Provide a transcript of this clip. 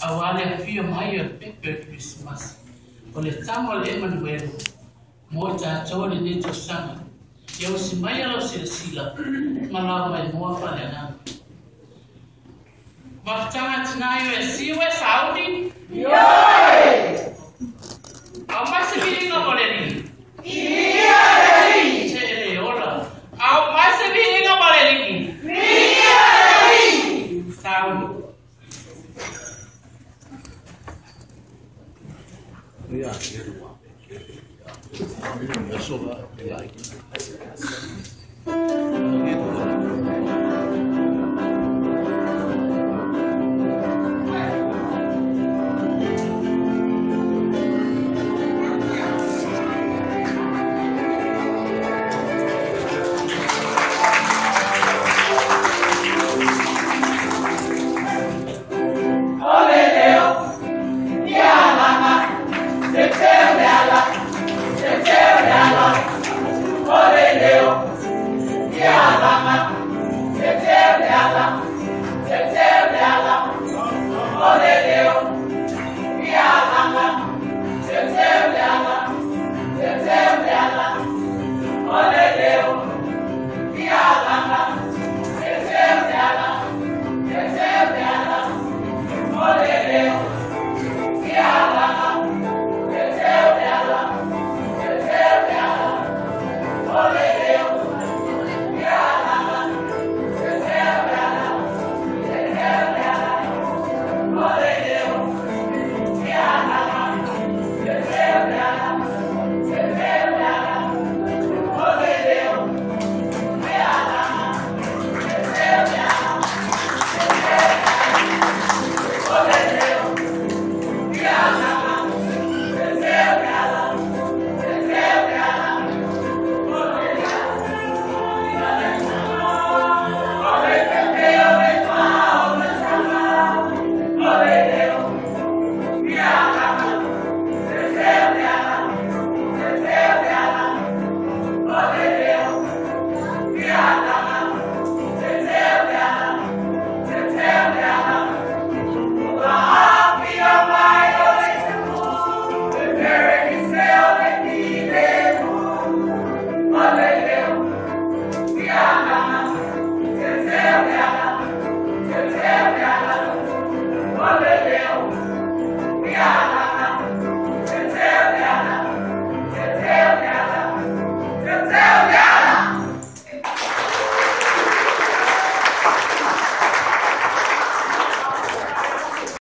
awale fio mai pepe Christmas. Ole tamo le Emmanuel. Mota tole ni to sana. Yo si mai lo sila. Malawa mai mo fa le na. Matanga tnayo siwe Saudi. Yoi! Au masi bilinga boleni. Iya! Chere ola. Au masi bilinga boleni. Iya! Saudi. Ja, eso va.